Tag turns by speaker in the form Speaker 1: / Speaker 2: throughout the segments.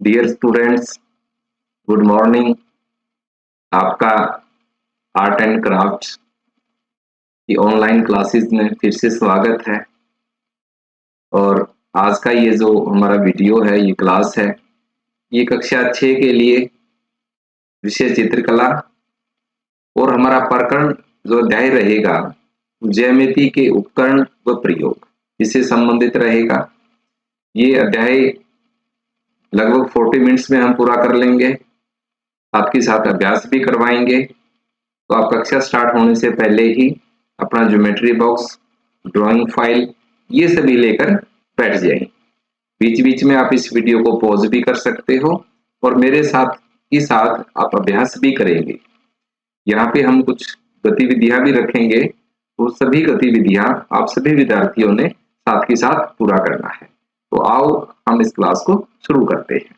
Speaker 1: Dear students, good morning. आपका art and crafts की online classes में फिर से स्वागत है। और आज का ये जो हमारा वीडियो है, ये क्लास है, ये कक्षा 6 के लिए विषय चित्रकला और हमारा प्रकरण जो अध्याय रहेगा ज्यामिति के उपकरण व प्रयोग, इससे संबंधित रहेगा। ये अध्याय लगभग 40 मिनट्स में हम पूरा कर लेंगे, साथ ही साथ अभ्यास भी करवाएंगे। तो आप कक्षा स्टार्ट होने से पहले ही अपना ज्योमेट्री बॉक्स, ड्राइंग फाइल, ये सभी लेकर बैठ जाएं। बीच बीच में आप इस वीडियो को पॉज भी कर सकते हो और मेरे साथ ही साथ आप अभ्यास भी करेंगे। यहाँ पे हम कुछ गतिविधियां भी रखेंगे, वो सभी गतिविधियां आप सभी विद्यार्थियों ने साथ ही साथ पूरा करना है। तो आओ हम इस क्लास को शुरू करते हैं।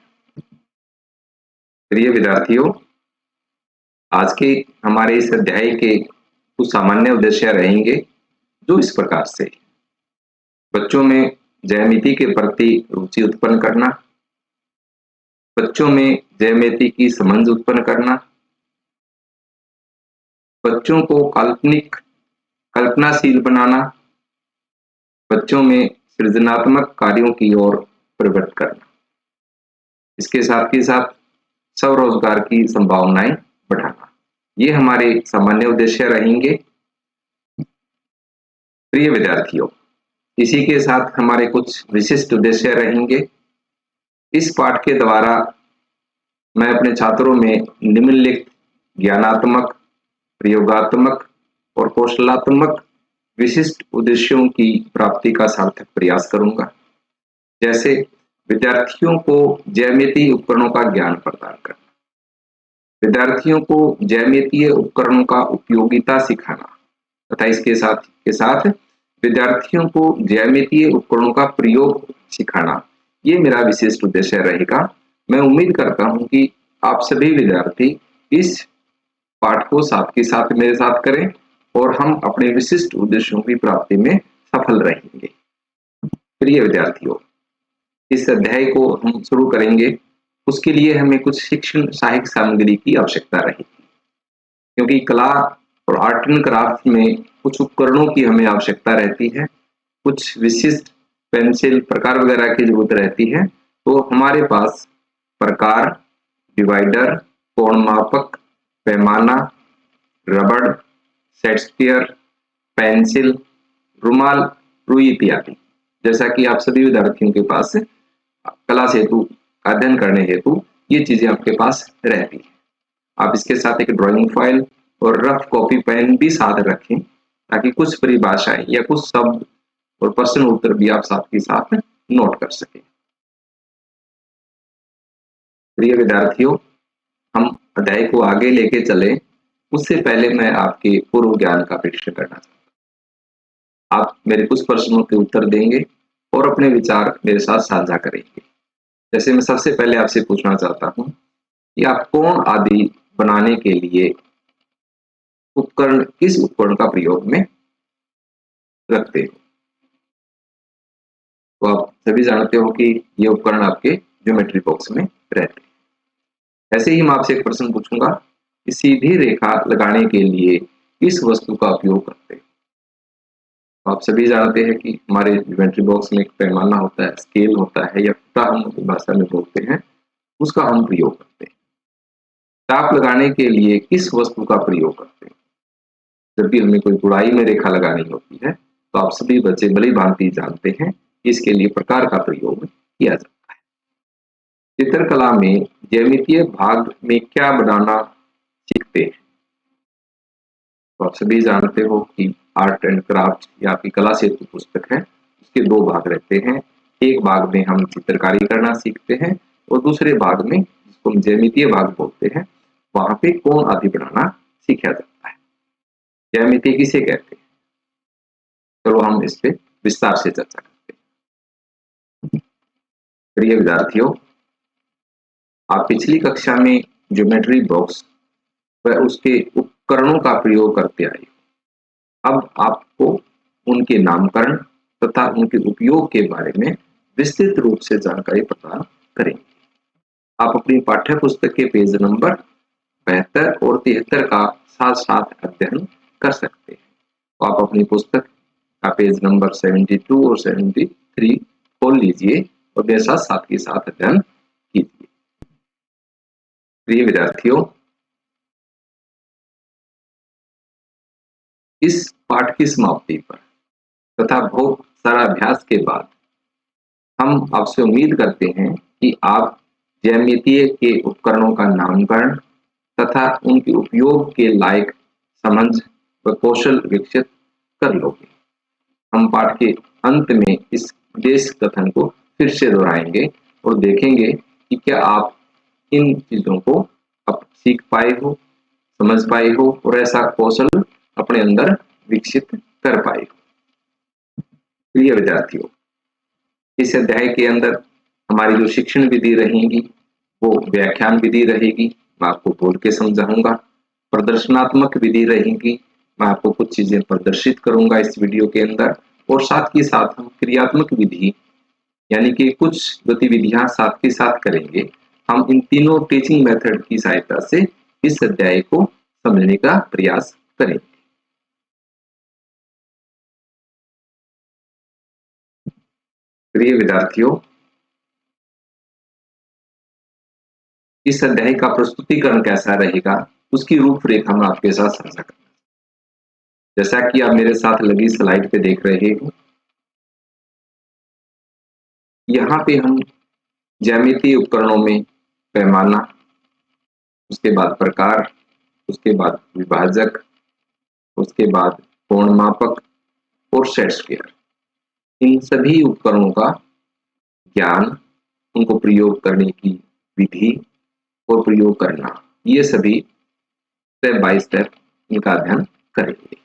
Speaker 1: प्रिय विद्यार्थियों, आज के हमारे इस अध्याय के कुछ सामान्य उद्देश्य रहेंगे जो इस प्रकार से: बच्चों में ज्यामिति के प्रति रुचि उत्पन्न करना, बच्चों में ज्यामिति की समझ उत्पन्न करना, बच्चों को कल्पनाशील बनाना, बच्चों में सृजनात्मक कार्यों की ओर प्रवृत्त करना, इसके साथ ही साथ स्वरोजगार की संभावनाएं बढ़ाना। ये हमारे सामान्य उद्देश्य रहेंगे। प्रिय विद्यार्थियों, इसी के साथ हमारे कुछ विशिष्ट उद्देश्य रहेंगे। इस पाठ के द्वारा मैं अपने छात्रों में निम्नलिखित ज्ञानात्मक, प्रयोगात्मक और कौशलात्मक विशिष्ट उद्देश्यों की प्राप्ति का सार्थक प्रयास करूंगा। जैसे विद्यार्थियों को ज्यामितीय उपकरणों का ज्ञान प्रदान करना, विद्यार्थियों को ज्यामितीय उपकरणों का उपयोगिता सिखाना तथा इसके साथ विद्यार्थियों को ज्यामितीय उपकरणों का प्रयोग सिखाना, ये मेरा विशिष्ट उद्देश्य रहेगा। मैं उम्मीद करता हूं कि आप सभी विद्यार्थी इस पाठ को साथ के साथ मेरे साथ करें और हम अपने विशिष्ट उद्देश्यों की प्राप्ति में सफल रहेंगे। प्रिय विद्यार्थियों, इस अध्याय को हम शुरू करेंगे, उसके लिए हमें कुछ शिक्षण सहायक सामग्री की आवश्यकता रहेगी, क्योंकि कला और आर्ट एंड क्राफ्ट में कुछ उपकरणों की हमें आवश्यकता रहती है, कुछ विशिष्ट पेंसिल, प्रकार वगैरह की जरूरत रहती है। तो हमारे पास प्रकार, डिवाइडर, कोण मापक, पैमाना, रबड़, सेट स्क्वायर, पेंसिल, रुमाल, रुई इत्यादि, जैसा कि आप सभी विद्यार्थियों के पास कला हेतु, अध्ययन करने हेतु ये चीजें आपके पास रहती है। आप इसके साथ एक ड्राइंग फाइल और रफ कॉपी पेन भी साथ रखें, ताकि कुछ परिभाषाएं या कुछ शब्द और प्रश्न उत्तर भी आप साथ के साथ नोट कर सकें। प्रिय विद्यार्थियों, हम अध्याय को आगे लेके चले उससे पहले मैं आपके पूर्व ज्ञान का परीक्षण करना चाहता हूँ। आप मेरे कुछ प्रश्नों के उत्तर देंगे और अपने विचार मेरे साथ साझा करेंगे। जैसे मैं सबसे पहले आपसे पूछना चाहता हूँ कि आप कोण आदि बनाने के लिए किस उपकरण का प्रयोग में रखते हो? तो आप सभी जानते हो कि ये उपकरण आपके ज्योमेट्री बॉक्स में रहते हैं। ऐसे ही मैं आपसे एक प्रश्न पूछूंगा कि सीधी रेखा लगाने के लिए किस वस्तु का उपयोग करते हैं? तो आप सभी जानते हैं कि हमारे ज्योमेट्री बॉक्स में एक पैमाना होता है, स्केल होता है, या फुटा हम भाषा में बोलते हैं, उसका हम प्रयोग करते हैं। चाप लगाने के लिए किस वस्तु का प्रयोग करते हैं? जब भी हमें कोई गुड़ाई में रेखा लगानी होती है तो आप सभी बच्चे भली भांति जानते हैं कि इसके लिए प्रकार का प्रयोग किया जाता है। चित्रकला में ज्यामितीय भाग में क्या बनाना सीखते हैं? तो आप सभी जानते हो कि आर्ट एंड क्राफ्ट या आपकी कला सेतु पुस्तक है, उसके दो भाग रहते हैं। एक भाग में हम चित्रकारी करना सीखते हैं और दूसरे भाग में, जिसको हम ज्यामितीय भाग बोलते हैं, वहां पे कोण आदि बनाना सीखा जाता है। ज्यामिति किसे कहते हैं? चलो हम इस पे विस्तार से चर्चा करते हैं। प्रिय विद्यार्थियों, आप पिछली कक्षा में ज्योमेट्री बॉक्स व उसके उपकरणों का प्रयोग करते आए। अब आपको उनके नामकरण तथा उनके उपयोग के बारे में विस्तृत रूप से जानकारी प्रदान करेंगे। आप अपनी पाठ्य पुस्तक के पेज नंबर 72 और 73 का साथ साथ अध्ययन कर सकते हैं। तो आप अपनी पुस्तक का पेज नंबर 72 और 73 खोल लीजिए और मेरे साथ साथ के साथ अध्ययन कीजिए। प्रिय विद्यार्थियों, इस पाठ की समाप्ति पर तथा बहुत सारा अभ्यास के बाद हम आपसे उम्मीद करते हैं कि आप ज्यामितीय के उपकरणों का नामकरण तथा उनके उपयोग के लायक समझ व कौशल विकसित कर लोगे। हम पाठ के अंत में इस उद्देश्य कथन को फिर से दोहराएंगे और देखेंगे कि क्या आप इन चीजों को अब सीख पाए हो, समझ पाए हो और ऐसा कौशल अपने अंदर विकसित कर पाए हो। प्रिय विद्यार्थियों, इस अध्याय के अंदर हमारी जो शिक्षण विधि रहेगी वो व्याख्यान विधि रहेगी, मैं आपको बोल के समझाऊंगा। प्रदर्शनात्मक विधि रहेगी, मैं आपको कुछ चीजें प्रदर्शित करूंगा इस वीडियो के अंदर, और साथ ही साथ हम क्रियात्मक विधि यानी कि कुछ गतिविधियां साथ के साथ करेंगे। हम इन तीनों टीचिंग मेथड की सहायता से इस अध्याय को समझने का प्रयास करेंगे। प्रिय विद्यार्थियों, इस अध्याय का प्रस्तुतिकरण कैसा रहेगा उसकी रूपरेखा मैं आपके साथ साझा करूंगा। जैसा कि आप मेरे साथ लगी स्लाइड पे देख रहे हो, यहाँ पे हम ज्यामितीय उपकरणों में पैमाना, उसके बाद प्रकार, उसके बाद विभाजक, उसके बाद कोण मापक और सेट स्क्वायर, इन सभी उपकरणों का ज्ञान, उनको प्रयोग करने की विधि और प्रयोग करना, ये सभी स्टेप बाय स्टेप इनका अध्ययन करेंगे।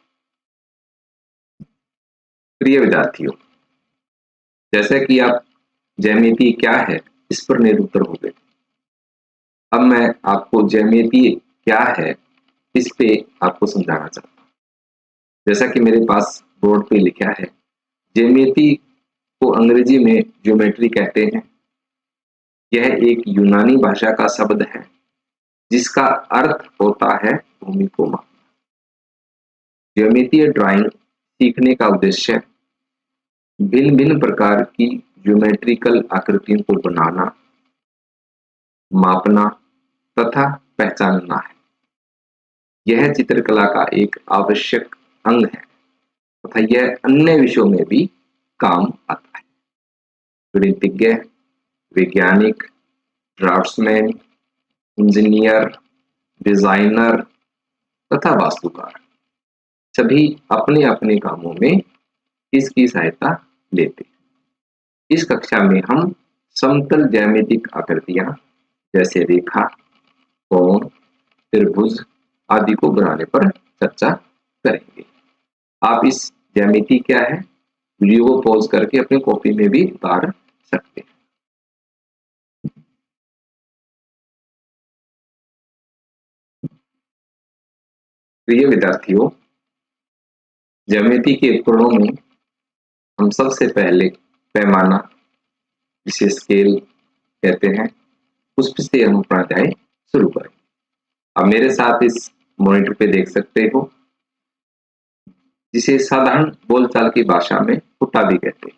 Speaker 1: प्रिय विद्यार्थियों, जैसे कि आप ज्यामिति क्या है इस पर निरुत्तर हो गए, अब मैं आपको ज्यामिति क्या है इस पे आपको समझाना चाहता हूँ। जैसा कि मेरे पास बोर्ड पे लिखा है, ज्यामिति को अंग्रेजी में ज्योमेट्री कहते हैं। यह एक यूनानी भाषा का शब्द है जिसका अर्थ होता है भूमि को मापना। ज्यामितीय ड्राइंग सीखने का उद्देश्य भिन्न भिन्न प्रकार की ज्योमेट्रिकल आकृतियों को बनाना, मापना तथा पहचानना है। यह चित्रकला का एक आवश्यक अंग है तथा यह अन्य विषयों में भी काम आता है। गणितज्ञ, वैज्ञानिक, ड्राफ्ट्समैन, इंजीनियर, डिजाइनर तथा वास्तुकार सभी अपने अपने कामों में इसकी सहायता लेते हैं। इस कक्षा में हम समतल ज्यामितिक आकृतियां जैसे रेखा, कोण, त्रिभुज आदि को बनाने पर चर्चा करेंगे। आप इस ज्यामिति क्या है वीडियो को पॉज करके अपनी कॉपी में भी उतार सकते हैं। प्रिय विद्यार्थियों, ज्यामिति के उपकरणों में हम सबसे पहले पैमाना, जिसे स्केल कहते हैं, उस से हम अपना अध्याय शुरू करें। आप मेरे साथ इस मॉनिटर पे देख सकते हो, जिसे साधारण बोलचाल की भाषा में फुट्टा भी कहते हैं।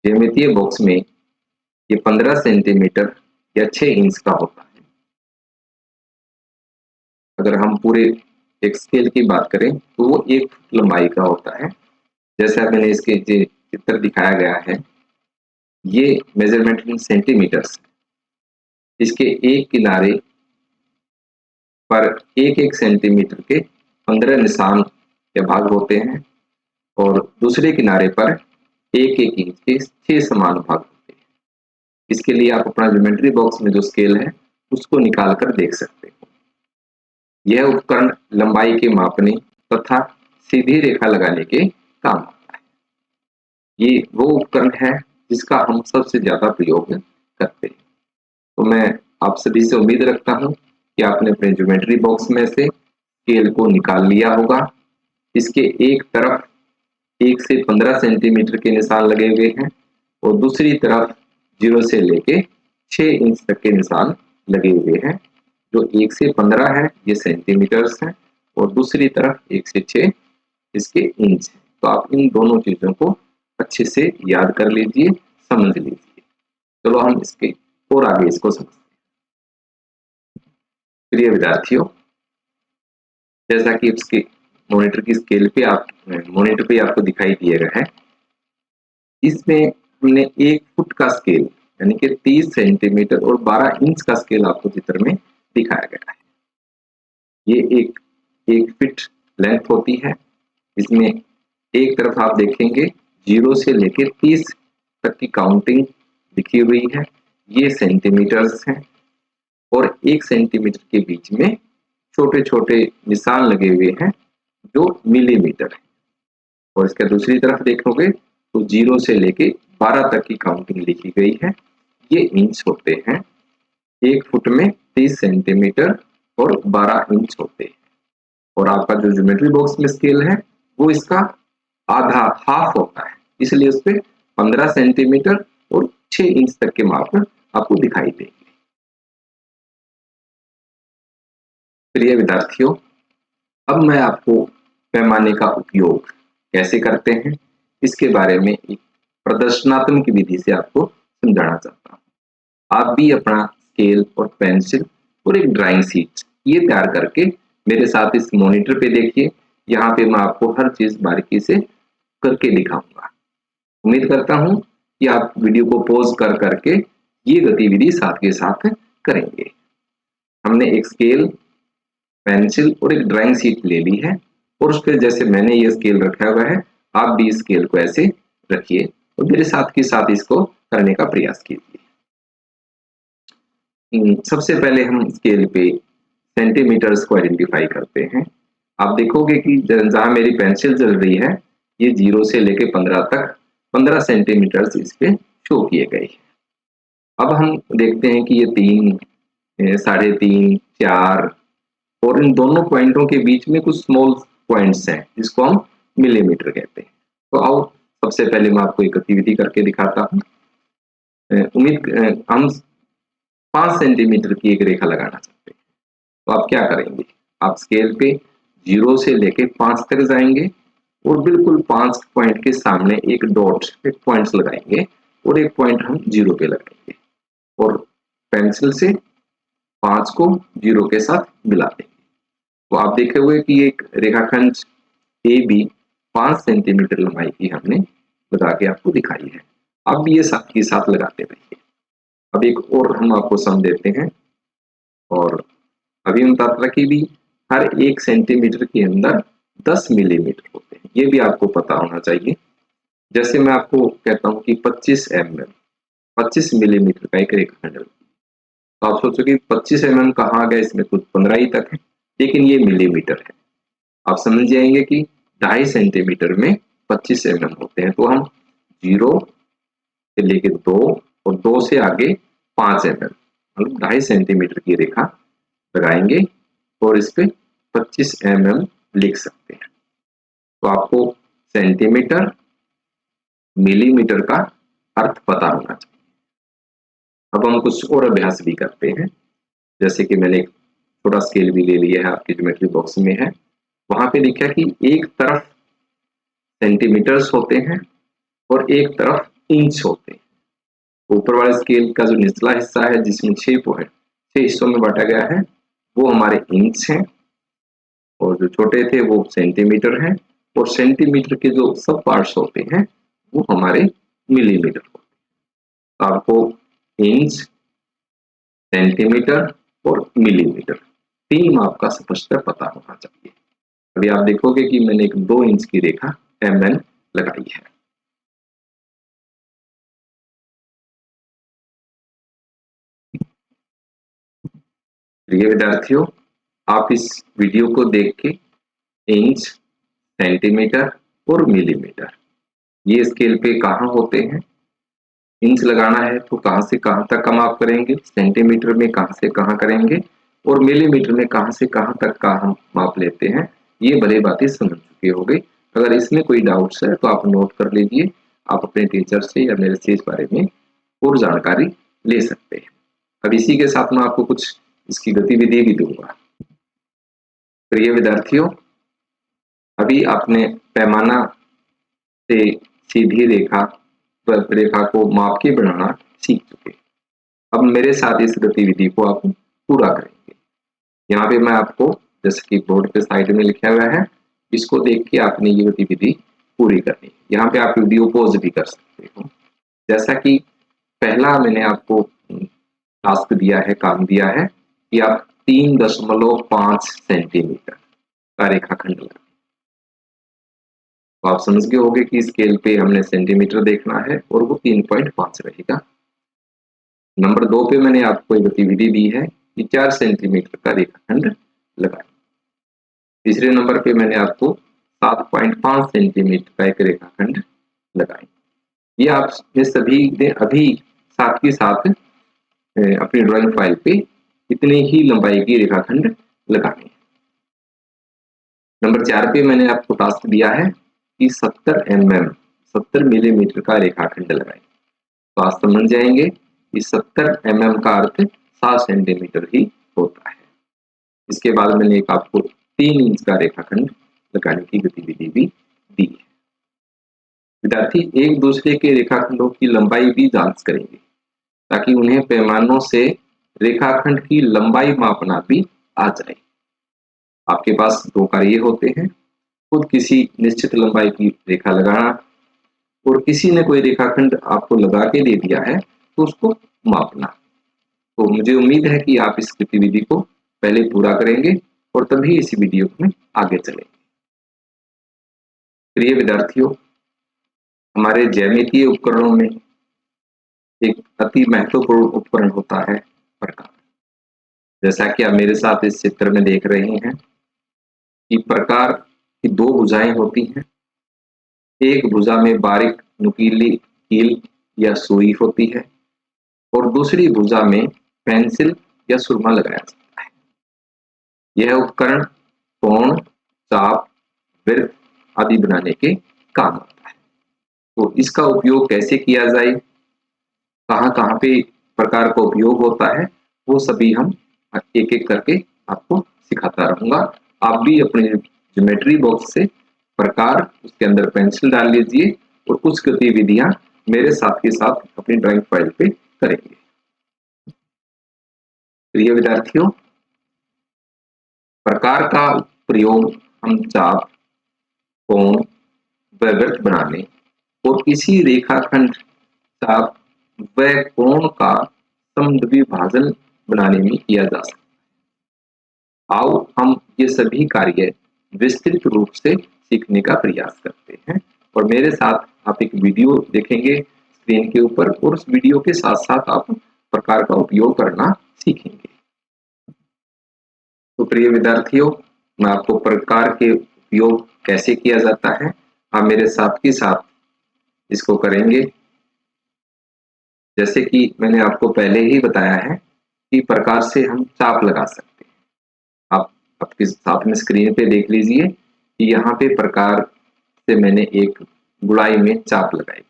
Speaker 1: ज्यामितीय बॉक्स में ये 15 सेंटीमीटर या 6 इंच का होता है। अगर हम पूरे एक स्केल की बात करें तो वो 1 फुट लंबाई का होता है। जैसा मैंने इसके चित्र दिखाया गया है, ये मेजरमेंट इन सेंटीमीटर्स। इसके एक किनारे पर 1-1 सेंटीमीटर के 15 निशान या भाग होते हैं और दूसरे किनारे पर 1-1 इंच के 6 समान भाग होते हैं। इसके लिए आप अपना ज्योमेट्री बॉक्स में जो स्केल है उसको निकाल कर देख सकते हो। यह उपकरण लंबाई के मापने तथा सीधी रेखा लगाने के काम आता है। ये वो उपकरण है जिसका हम सबसे ज्यादा प्रयोग करते हैं। तो मैं आप सभी से उम्मीद रखता हूं कि आपने अपने ज्योमेट्री बॉक्स में से स्केल को निकाल लिया होगा। इसके एक तरफ 1 से 15 सेंटीमीटर के निशान लगे हुए हैं और दूसरी तरफ 0 से लेके 6 इंच तक के निशान लगे हुए हैं। जो 1 से 15 है ये सेंटीमीटर्स हैं और दूसरी तरफ 1 से 6 इसके इंच। तो आप इन दोनों चीजों को अच्छे से याद कर लीजिए, समझ लीजिए। चलो हम इसके और आगे इसको समझते हैं। प्रिय विद्यार्थियों, जैसा कि इसके मॉनिटर की स्केल पे मॉनिटर पे आपको दिखाई दिया है, इसमें हमने 1 फुट का स्केल यानी कि 30 सेंटीमीटर और 12 इंच का स्केल आपको चित्र में दिखाया गया है। ये एक फीट लेंथ होती है। इसमें एक तरफ आप देखेंगे 0 से लेकर 30 तक की काउंटिंग लिखी हुई है, ये सेंटीमीटर्स हैं। और 1 सेंटीमीटर के बीच में छोटे छोटे निशान लगे हुए हैं जो मिलीमीटर है। और इसके दूसरी तरफ देखोगे तो 0 से लेके 12 तक की काउंटिंग लिखी गई है, ये इंच होते हैं। 1 फुट में 30 सेंटीमीटर और 12 इंच होते हैं। और आपका जो ज्योमेट्री बॉक्स में स्केल है वो इसका आधा हाफ होता है, इसलिए उस पर 15 सेंटीमीटर और 6 इंच तक के माप आपको दिखाई देंगे। प्रिय विद्यार्थियों, अब मैं आपको पैमाने का उपयोग कैसे करते हैं इसके बारे में एक प्रदर्शनात्मक विधि से आपको समझाना चाहता हूँ। आप भी अपना स्केल और पेंसिल और एक ड्राइंग शीट ये तैयार करके मेरे साथ इस मॉनिटर पे देखिए। यहाँ पे मैं आपको हर चीज बारीकी से करके दिखाऊंगा। उम्मीद करता हूँ कि आप वीडियो को पॉज कर करके ये गतिविधि साथ के साथ करेंगे। हमने एक स्केल, पेंसिल और एक ड्राइंग शीट ले ली है और उस पर जैसे मैंने ये स्केल रखा हुआ है आप भी स्केल को ऐसे रखिए और मेरे साथ के साथ इसको करने का प्रयास कीजिए। सबसे पहले हम स्केल पे सेंटीमीटर्स को आइडेंटिफाई करते हैं। आप देखोगे कि जहां मेरी पेंसिल चल रही है ये 0 से लेके 15 तक 15 सेंटीमीटर्स इस पे शो किए गए हैं। अब हम देखते हैं कि ये 3, 3.5, 4 और इन दोनों पॉइंटों के बीच में कुछ स्मॉल पॉइंट्स हैं जिसको हम मिलीमीटर कहते हैं। तो आओ सबसे पहले मैं आपको एक गतिविधि करके दिखाता हूँ। हम 5 सेंटीमीटर की एक रेखा लगाना चाहते हैं। तो आप क्या करेंगे, आप स्केल पे 0 से लेके 5 तक जाएंगे और बिल्कुल 5 पॉइंट के सामने एक डॉट, एक पॉइंट्स लगाएंगे और एक पॉइंट हम 0 पे लगाएंगे और पेंसिल से 5 को 0 के साथ मिला देंगे। तो आप देखे हुए कि एक रेखाखंड ए बी 5 सेंटीमीटर लंबाई की हमने लगा के आपको दिखाई है। अब भी ये साथ ही साथ लगाते रहिए। अब एक और हम आपको सम देते हैं और अभी हम बताता कि भी हर 1 सेंटीमीटर के अंदर 10 मिलीमीटर होते हैं, ये भी आपको पता होना चाहिए। जैसे मैं आपको कहता हूँ कि 25 मिलीमीटर का एक रेखाखंड, तो आप सोचो कि 25 कहाँ आ गया, इसमें कुछ 15 ही तक है, लेकिन ये मिलीमीटर है। आप समझ जाएंगे कि 2.5 सेंटीमीटर में 25 होते हैं। तो हम 0 से लेके 2 और 2 से आगे 5 मतलब 2.5 सेंटीमीटर की रेखा लगाएंगे और इस पे 25 लिख सकते हैं। तो आपको सेंटीमीटर, मिलीमीटर का अर्थ पता होना चाहिए। अब हम कुछ और अभ्यास भी करते हैं। जैसे कि मैंने एक छोटा स्केल भी ले लिया है, आपके ज्योमेट्री बॉक्स में है। वहां पे लिखा कि एक तरफ सेंटीमीटर्स होते हैं और एक तरफ इंच होते हैं। ऊपर वाले स्केल का जो निचला हिस्सा है जिसमें 6 हिस्सों में बांटा गया है वो हमारे इंच हैं और जो छोटे थे वो सेंटीमीटर हैं और सेंटीमीटर के जो सब पार्ट्स होते हैं वो हमारे मिलीमीटर होते हैं। आपको इंच, सेंटीमीटर और मिलीमीटर 3 माप का स्पष्ट पता होना चाहिए। अभी आप देखोगे कि मैंने एक 2 इंच की रेखा MN लगाई है। प्रिय विद्यार्थियों, आप इस वीडियो को देख के इंच, सेंटीमीटर और मिलीमीटर ये स्केल पे कहाँ होते हैं, इंच लगाना है तो कहां से कहां तक का माप करेंगे, सेंटीमीटर में कहां से कहां करेंगे और मिलीमीटर में कहां से कहां तक का हम माप लेते हैं, ये भली बातें समझ चुके होंगे। अगर इसमें कोई डाउट्स है तो आप नोट कर लीजिए। आप अपने टीचर से या मेरे से इस बारे में और जानकारी ले सकते हैं। अब इसी के साथ मैं आपको कुछ इसकी गतिविधि भी दूंगा। प्रिय विद्यार्थियों, अभी आपने पैमाना से सीधी रेखा को माप के बनाना सीख चुके। अब मेरे साथ इस गतिविधि को आप पूरा करेंगे। यहाँ पे मैं आपको, जैसे कि बोर्ड पे साइड में लिखा हुआ है, इसको देख के आपने ये गतिविधि पूरी करनी है। यहाँ पे आप वीडियो पॉज भी कर सकते हो। जैसा कि पहला मैंने आपको टास्क दिया है, काम दिया है कि आप 3.5 सेंटीमीटर का रेखाखंड लगाएं। तो आप समझ गए होंगे कि स्केल पे हमने सेंटीमीटर देखना है और वो 3.5 रहेगा। नंबर 2 पे मैंने आपको एक गतिविधि दी है कि 4 सेंटीमीटर का रेखाखंड लगाएं। तीसरे नंबर पे मैंने आपको 7.5 सेंटीमीटर का एक रेखाखंड लगाएं। ये आपने सभी ने अभी साथ ही साथ अपनी ड्राइंग फाइल पे इतने ही लंबाई की रेखाखंड लगाने हैं। नंबर 4 पे मैंने आपको टास्क दिया है कि 70 मिलीमीटर का रेखाखंड लगाएं। तो आप समझ जाएंगे कि 70 mm का अर्थ 7 सेंटीमीटर ही होता है। इसके बाद मैंने एक आपको 3 इंच का रेखाखंड लगाने की गतिविधि भी दी है। विद्यार्थी एक दूसरे के रेखाखंडों की लंबाई भी जांच करेंगे ताकि उन्हें पैमानों से रेखाखंड की लंबाई मापना भी आ जाए। आपके पास 2 कार्य होते हैं, खुद किसी निश्चित लंबाई की रेखा लगाना और किसी ने कोई रेखाखंड आपको लगा के दे दिया है तो उसको मापना। तो मुझे उम्मीद है कि आप इस गतिविधि को पहले पूरा करेंगे और तभी इस वीडियो में आगे चलेंगे। प्रिय विद्यार्थियों, हमारे ज्यामितीय उपकरणों में एक अति महत्वपूर्ण उपकरण होता है प्रकार। जैसा कि आप मेरे साथ इस चित्र में देख रहे हैं कि प्रकार की 2 भुजाएं होती हैं। एक भुजा में बारीक नुकीली कील या सुई होती है और दूसरी भुजा में पेंसिल या सुरमा लगाया जाता है। यह उपकरण कोण, चाप, वृत्त आदि बनाने के काम आता है। तो इसका उपयोग कैसे किया जाए, कहाँ कहाँ पे प्रकार का उपयोग होता है, वो सभी हम एक एक करके आपको सिखाता रहूंगा। आप भी अपने ज्योमेट्री बॉक्स से प्रकार, उसके अंदर पेंसिल डाल लीजिए और कुछ गतिविधियां मेरे साथ के साथ अपनी ड्राइंग फाइल पे करेंगे। प्रिय विद्यार्थियों, प्रकार का प्रयोग हम चाप, कोण व वृत्त बनाने और किसी रेखाखंड, चाप व कोण का समद्विभाजन बनाने में किया जा सकता है। आओ हम ये सभी कार्य विस्तृत रूप से सीखने का प्रयास करते हैं और मेरे साथ आप एक वीडियो देखेंगे स्क्रीन के ऊपर और उस वीडियो के साथ साथ आप प्रकार का उपयोग करना सीखेंगे। तो प्रिय विद्यार्थियों, मैं आपको प्रकार के उपयोग कैसे किया जाता है, आप मेरे साथ के साथ इसको करेंगे। जैसे कि मैंने आपको पहले ही बताया है कि प्रकार से हम चाप लगा सकते हैं। आप आपके साथ में स्क्रीन पे देख लीजिए कि यहाँ पे प्रकार से मैंने एक गुड़ाई में चाप लगाई।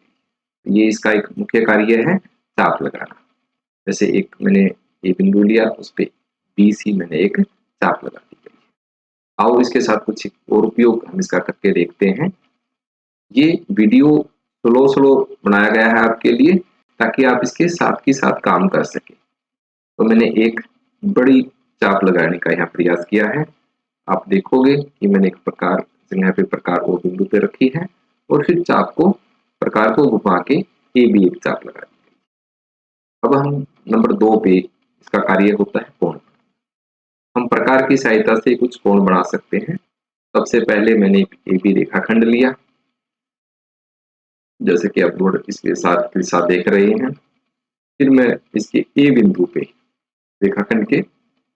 Speaker 1: ये इसका एक मुख्य कार्य है, चाप लगाना। जैसे एक मैंने ये बिंदु लिया, उस पे बी सी मैंने एक चाप लगा दी। आओ इसके साथ कुछ और उपयोग हम इसका करके देखते हैं। ये वीडियो स्लो बनाया गया है आपके लिए ताकि आप इसके साथ ही साथ काम कर सकें। तो मैंने एक बड़ी चाप लगाने का यहाँ प्रयास किया है। आप देखोगे कि मैंने एक प्रकार जगह पे प्रकार ओ बिंदु पे रखी है और फिर चाप को, प्रकार को घुमा के ए भी एक चाप लगा दी। अब हम नंबर 2 पे, इसका कार्य होता है कोण। हम प्रकार की सहायता से कुछ कोण बना सकते हैं। सबसे पहले मैंने एक ए बी रेखाखंड लिया, जैसे कि आप बोर्ड इसके साथ देख रहे हैं। फिर मैं इसके ए बिंदु पे, रेखाखंड के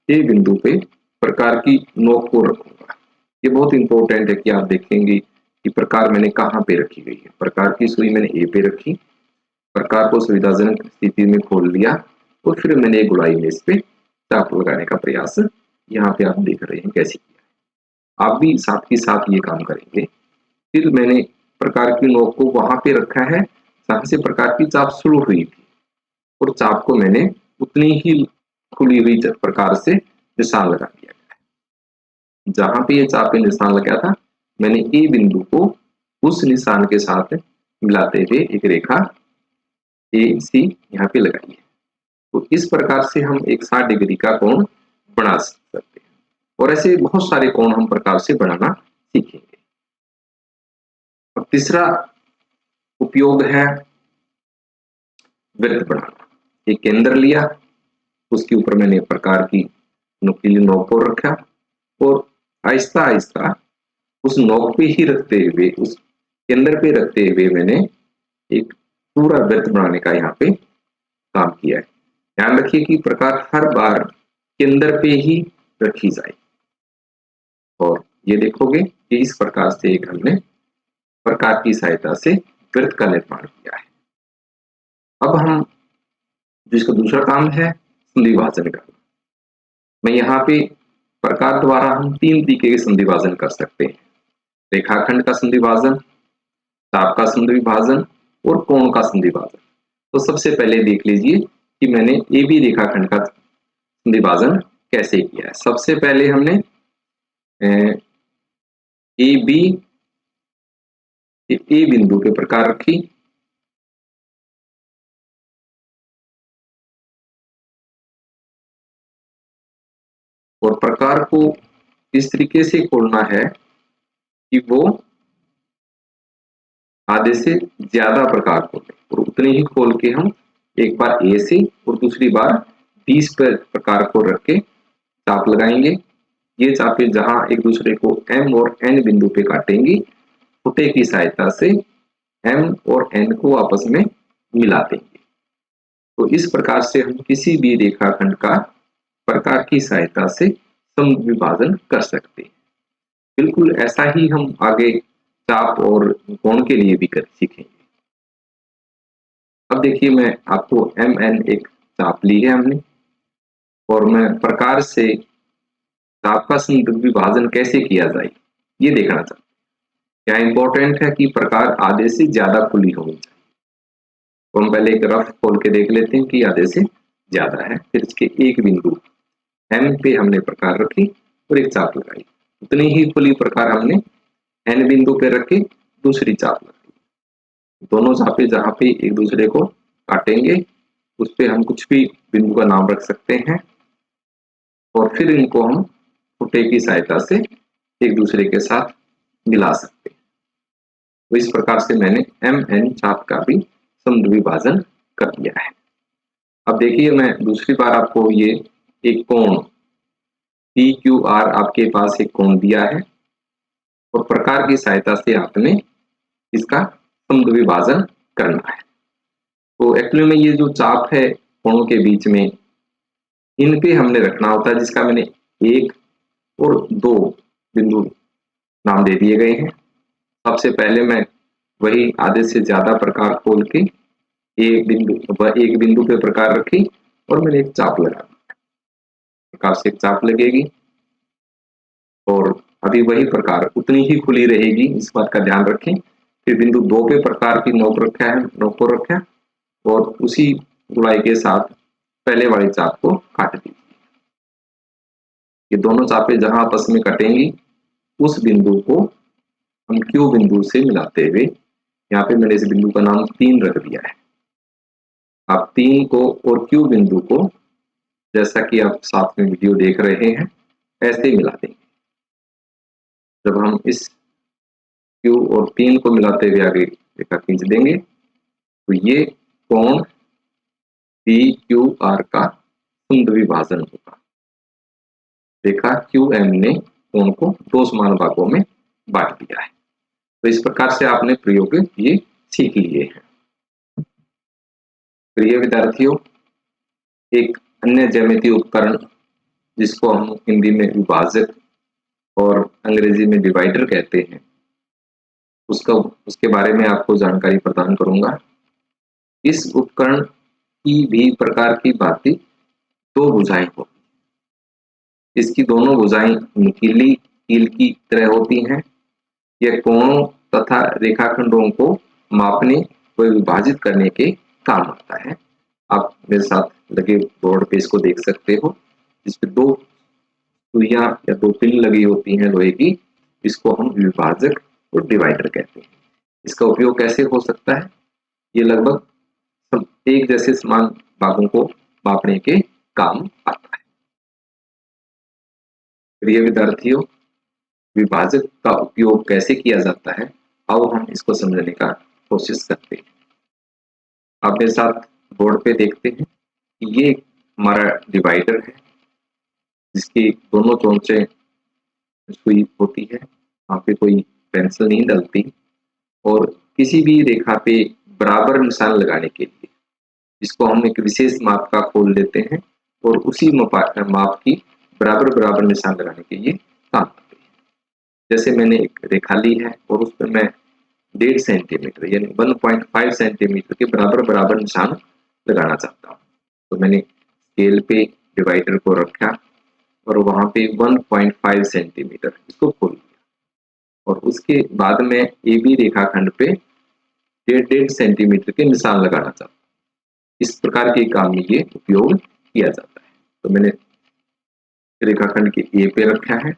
Speaker 1: ए बिंदु पे प्रकार की नोक को रखूंगा। ये बहुत इंपॉर्टेंट है कि आप देखेंगे कि प्रकार मैंने कहाँ पे रखी गई है। प्रकार की सुई मैंने ए पे रखी, प्रकार को सुविधाजनक स्थिति में खोल लिया और फिर मैंने गुड़ाई में इस पे चाप लगाने का प्रयास यहाँ पे आप देख रहे हैं कैसे किया। आप भी साथ ही साथ ये काम करेंगे। फिर मैंने प्रकार की नोक को वहां पे रखा है जहां से प्रकार की चाप शुरू हुई थी और चाप को मैंने उतनी ही खुली हुई प्रकार से निशान लगा दिया गया। जहां पे ये चाप पे निशान लगा था, मैंने ए बिंदु को उस निशान के साथ मिलाते हुए एक रेखा ए सी यहाँ पे लगाई है। तो इस प्रकार से हम एक 60 डिग्री का कोण बना सकते हैं, और ऐसे बहुत सारे कोण हम प्रकार से बनाना सीखेंगे। अब तीसरा उपयोग है वृत्त बनाना। एक केंद्र लिया, उसके ऊपर मैंने एक प्रकार की नुकीली नोक को रखा, और आहिस्ता आहिस्ता उस नोक पे ही रखते हुए, उस केंद्र पे रखते हुए मैंने एक पूरा वृत्त बनाने का यहाँ पे काम किया है। ध्यान रखिए कि प्रकार हर बार केंद्र पे ही रखी जाए, और ये देखोगे कि इस प्रकार से एक हमने प्रकार की सहायता से वृत्त का निर्माण किया है। अब हम जिसका दूसरा काम है संधि विभाजन करना। मैं यहाँ पे प्रकार द्वारा हम 3 तरीके के संधि विभाजन कर सकते हैं: रेखाखंड का संधि विभाजन, चाप का संधि विभाजन और कोण का संधि विभाजन। तो सबसे पहले देख लीजिए कि मैंने ए बी रेखाखंड का संधि विभाजन कैसे किया है। सबसे पहले हमने ए बी ए बिंदु पे प्रकार रखी, और प्रकार को इस तरीके से खोलना है कि वो आधे से ज्यादा प्रकार खोले, और उतने ही खोल के हम एक बार ए से और दूसरी बार 20 पर प्रकार को रख के चाप लगाएंगे। ये चापे जहां एक दूसरे को एम और एन बिंदु पे काटेंगी, फुटे की सहायता से एम और एन को आपस में मिला देंगे। तो इस प्रकार से हम किसी भी रेखाखंड का प्रकार की सहायता से समविभाजन कर सकते हैं। बिल्कुल ऐसा ही हम आगे चाप और कोण के लिए भी कर सीखेंगे। अब देखिए, मैं आपको एम एन एक चाप ली है हमने, और मैं प्रकार से चाप का विभाजन कैसे किया जाए ये देखना चाहता हूँ। क्या इंपॉर्टेंट है कि प्रकार आधे से ज्यादा खुली होनी चाहिए। तो हम पहले एक रफ खोल के देख लेते हैं कि आधे से ज्यादा है। फिर इसके एक बिंदु एम पे हमने प्रकार रखी और एक चाप लगाई। उतनी ही खुली प्रकार हमने एन बिंदु पे रख के दूसरी चाप लगाई। दोनों चापे जहां पे एक दूसरे को काटेंगे, उस पे हम कुछ भी बिंदु का नाम रख सकते हैं, और फिर इनको हम फुटे की सहायता से एक दूसरे के साथ मिला सकते हैं। तो इस प्रकार से मैंने एम एन चाप का भी समद्विभाजन कर दिया है। अब देखिए, मैं दूसरी बार आपको ये एक कोण पी क्यू आर आपके पास एक कोण दिया है, और प्रकार की सहायता से आपने इसका समद्विभाजन करना है। तो एक्चुअली में ये जो चाप है कोणों के बीच में, इन पे हमने रखना होता है, जिसका मैंने 1 और 2 बिंदु नाम दे दिए गए हैं। सबसे पहले मैं वही आधे से ज्यादा प्रकार खोल के एक बिंदु पे प्रकार रखी, और मैंने एक चाप लगा दी। प्रकार से एक चाप लगेगी, और अभी वही प्रकार उतनी ही खुली रहेगी, इस बात का ध्यान रखें। फिर बिंदु 2 पे प्रकार की नोक को रखा है, और उसी गुड़ाई के साथ पहले वाली चाप को काट दी। ये दोनों चापे जहां आपस में कटेंगी, उस बिंदु को हम क्यू बिंदु से मिलाते हुए, यहाँ पे मैंने इस बिंदु का नाम 3 रख दिया है। आप 3 को और क्यू बिंदु को, जैसा कि आप साथ में वीडियो देख रहे हैं, ऐसे ही मिला देंगे। जब हम इस क्यू और 3 को मिलाते हुए आगे रेखा खींच देंगे, तो ये कोण पी क्यू आर का समद्विभाजन होगा। रेखा क्यू एम ने कोण को 2 समान भागों में बांट दिया है। तो इस प्रकार से आपने प्रयोग ये सीख लिए हैं। प्रिय विद्यार्थियों, एक अन्य ज्यामितीय उपकरण जिसको हम हिंदी में विभाजक और अंग्रेजी में डिवाइडर कहते हैं, उसके बारे में आपको जानकारी प्रदान करूंगा। इस उपकरण की भी प्रकार की भांति 2 भुजाएं होती। इसकी दोनों भुजाएं नुकीली कील की तरह होती हैं। यह कोणों तथा रेखाखंडों को मापने व विभाजित करने के काम आता है। आप मेरे साथ लगे बोर्ड पे इसको देख सकते हो, जिसपे 2 सुइयां या 2 पिन लगी होती हैं लोहे की। इसको हम विभाजक और डिवाइडर कहते हैं। इसका उपयोग कैसे हो सकता है? ये लगभग सब एक जैसे समान भागों को मापने के काम आता है। प्रिय विद्यार्थियों, विभाजक का उपयोग कैसे किया जाता है, आओ हम इसको समझने का कोशिश करते हैं। आप मेरे साथ बोर्ड पे देखते हैं कि ये हमारा डिवाइडर है, जिसकी दोनों चोंचे सुई होती है। वहाँ पे कोई पेंसिल नहीं डलती और किसी भी रेखा पे बराबर निशान लगाने के लिए इसको हम एक विशेष माप का खोल लेते हैं और उसी माप की बराबर बराबर निशान लगाने के लिए काम करते हैं। जैसे मैंने एक रेखा ली है और उस पर मैं 1.5 सेंटीमीटर यानी 1.5 सेंटीमीटर के बराबर बराबर निशान लगाना चाहता हूँ, तो मैंने स्केल पे डिवाइडर को रखा और वहां पे 1.5 सेंटीमीटर इसको खोल दिया और उसके बाद में ए बी रेखाखंड पे 1.5 सेंटीमीटर के निशान लगाना चाहता हूँ। इस प्रकार के काम में ये उपयोग किया जाता है। तो मैंने रेखाखंड के ए पे रखा है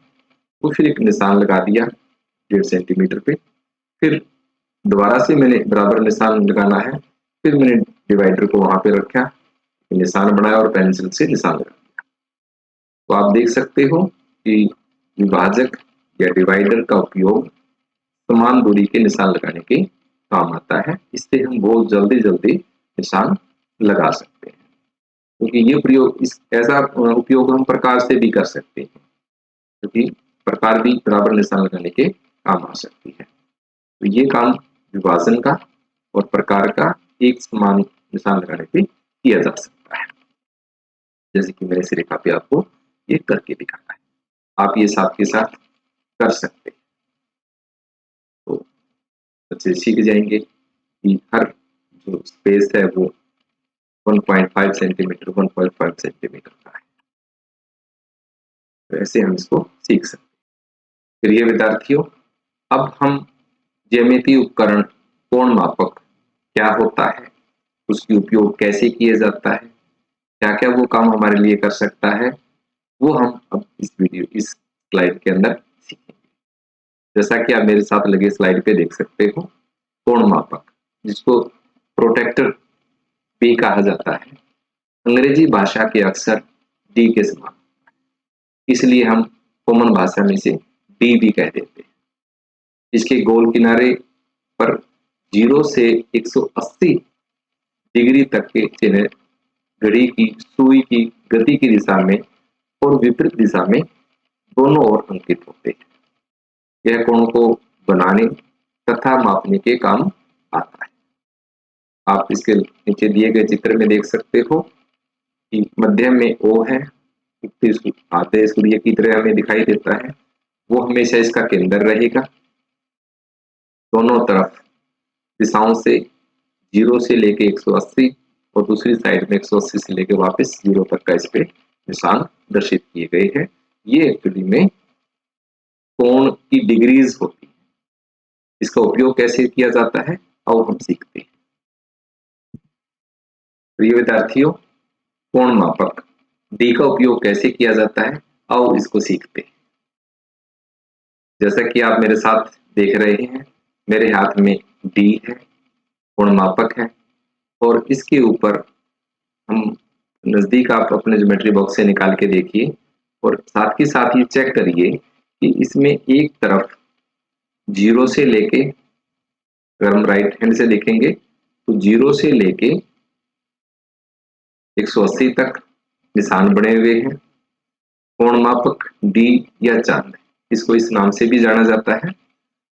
Speaker 1: और फिर एक निशान लगा दिया 1.5 सेंटीमीटर पे। फिर दोबारा से मैंने बराबर निशान लगाना है, फिर मैंने डिवाइडर को वहां पे रखा, निशान बनाया और पेंसिल से निशान लगा दिया। तो आप देख सकते हो कि विभाजक या डिवाइडर का उपयोग समान दूरी के निशान लगाने के काम आता है। इससे हम बहुत जल्दी जल्दी निशान लगा सकते हैं, क्योंकि ये प्रयोग इस ऐसा उपयोग हम प्रकार से भी कर सकते हैं, क्योंकि प्रकार भी बराबर निशान लगाने के काम आ सकती है। तो ये काम विभाजन का और प्रकार का एक समान निशान लगाने पे किया जा सकता है, जैसे कि मैंने इस रेखा पे आपको ये करके दिखाया है। आप ये साथ के साथ कर सकते हैं, तो बच्चे सीख जाएंगे कि हर जो स्पेस है वो 1.5 सेंटीमीटर 1.5 सेंटीमीटर का है। तो ऐसे हम इसको सीख सकते हैं। प्रिय विद्यार्थियों, अब हम ज्यामितीय उपकरण कोण मापक क्या होता है, उसकी उपयोग कैसे किया जाता है, क्या क्या वो काम हमारे लिए कर सकता है, वो हम अब इस स्लाइड के अंदर सीखेंगे। जैसा कि आप मेरे साथ लगे स्लाइड पे देख सकते हो, कोण मापक जिसको प्रोटेक्टर भी कहा जाता है, अंग्रेजी भाषा के अक्षर डी के समान, इसलिए हम कॉमन भाषा में इसे डी भी कह देते हैं। इसके गोल किनारे पर 0 से 180 डिग्री तक के चिन्ह घड़ी की सुई की गति की दिशा में और विपरीत दिशा में दोनों ओर अंकित होते हैं। यह कोण को बनाने तथा मापने के काम आता है। आप इसके नीचे दिए गए चित्र में देख सकते हो कि मध्य में O है, आधे सूर्य की तरह हमें दिखाई देता है, वो हमेशा इसका केंद्र रहेगा। दोनों तरफ दिशाओं से 0 से लेके 180 और दूसरी साइड में 180 से लेके वापस 0 तक का इस पे निशान दर्शित किए गए हैं। ये एक्चुअली में कोण की डिग्रीज होती है। इसका उपयोग कैसे किया जाता है, आओ हम सीखते हैं। प्रिय विद्यार्थियों, कोण मापक डी का उपयोग कैसे किया जाता है, आओ इसको सीखते हैं। जैसा कि आप मेरे साथ देख रहे हैं, मेरे हाथ में डी है, कोण मापक है, और इसके ऊपर हम नजदीक आप अपने ज्योमेट्री बॉक्स से निकाल के देखिए और साथ ही साथ ये चेक करिए कि इसमें एक तरफ 0 से लेके, अगर हम राइट हैंड से देखेंगे तो 0 से लेके 180 तक निशान बने हुए हैं। कोण मापक डी या चांद, इसको इस नाम से भी जाना जाता है,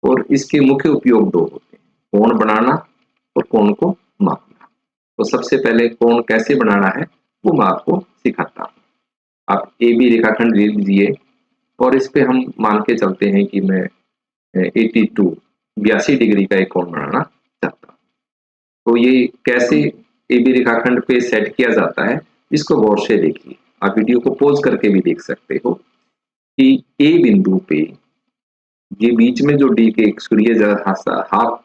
Speaker 1: और इसके मुख्य उपयोग 2 होते हैं, कोण बनाना और कोण को मापना। तो सबसे पहले कोण कैसे बनाना है वो मैं आपको सिखाता हूँ। आप ए बी रेखाखंड ले लीजिए और इस पे हम मान के चलते हैं कि मैं 82 डिग्री का एक कोण बनाना चाहता हूँ। तो ये कैसे ए बी रेखाखंड पे सेट किया जाता है, इसको गौर से देखिए। आप वीडियो को पॉज करके भी देख सकते हो कि ए बिंदु पे ये बीच में जो डी के सूर्य जैसा हाफ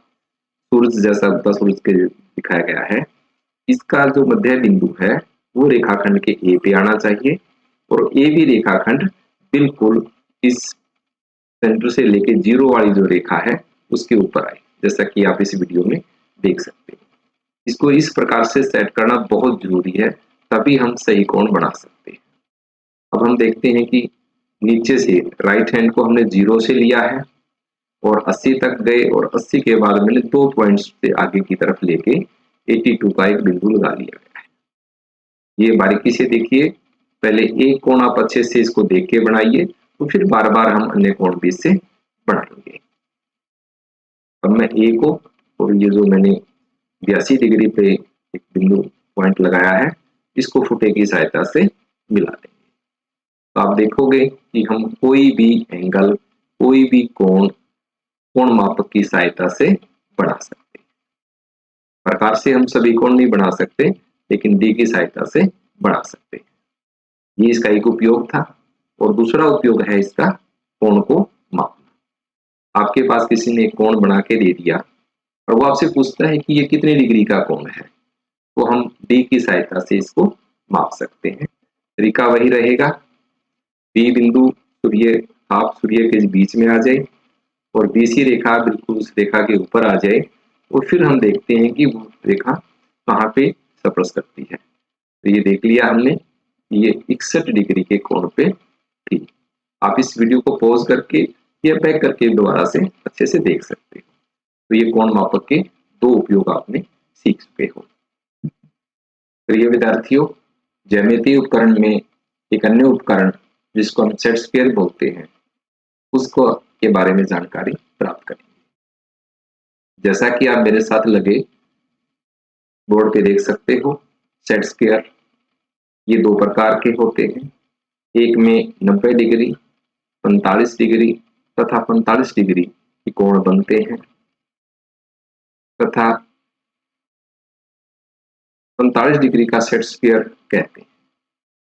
Speaker 1: सूरज जैसा सूरज के दिखाया गया है, इसका जो मध्य बिंदु है वो रेखाखंड के ए पे आना चाहिए और ए बी रेखाखंड बिल्कुल इस सेंटर से लेके जीरो वाली जो रेखा है उसके ऊपर आए, जैसा कि आप इस वीडियो में देख सकते हैं। इसको इस प्रकार से सेट करना बहुत जरूरी है, तभी हम सही कोण बना सकते हैं। अब हम देखते हैं कि नीचे से राइट हैंड को हमने 0 से लिया है और 80 तक गए और 80 के बाद मैंने 2 पॉइंट्स से आगे की तरफ लेके 82 का एक बिंदु लगा लिया गया है। ये बारीकी से देखिए, पहले एक कोण आप अच्छे से इसको देख के बनाइए, तो फिर बार बार हम अन्य कोण भी इससे बनाएंगे। अब मैं ए को और ये जो मैंने 82 डिग्री पे एक बिंदु पॉइंट लगाया है, इसको फुटे की सहायता से मिला देंगे। तो आप देखोगे कि हम कोई भी एंगल, कोई भी कोण मापक की सहायता से बना सकते हैं। प्रकार से हम सभी कोण नहीं बना सकते, लेकिन डी की सहायता से बना सकते हैं। ये इसका एक उपयोग था और दूसरा उपयोग है इसका कोण को मापना। आपके पास किसी ने एक कोण बना के दे दिया और वो आपसे पूछता है कि ये कितने डिग्री का कोण है, तो हम डी की सहायता से इसको माप सकते हैं। तरीका वही रहेगा, बी बिंदु सूर्य आप सूर्य के बीच में आ जाए और बीसी रेखा बिल्कुल उस रेखा के ऊपर आ जाए और फिर हम देखते हैं कि वो रेखा कहाँ पे स्पर्श करती है। तो ये देख लिया हमने, ये 61 डिग्री के कोण पे थी। आप इस वीडियो को पॉज करके या बैक करके दोबारा से अच्छे से देख सकते हो। तो ये कोण मापक के 2 उपयोग आपने सीख चुके हो। प्रिय विद्यार्थियों, ज्यामितीय उपकरण में एक अन्य उपकरण जिसको हम सेट स्क्वायर बोलते हैं, उसको के बारे में जानकारी प्राप्त करेंगे। जैसा कि आप मेरे साथ लगे बोर्ड पे देख सकते हो, सेट स्क्वायर ये 2 प्रकार के होते हैं। एक में 90 डिग्री, 45 डिग्री तथा 45 डिग्री के कोण बनते हैं तथा 45 डिग्री का सेट स्क्वायर कहते हैं,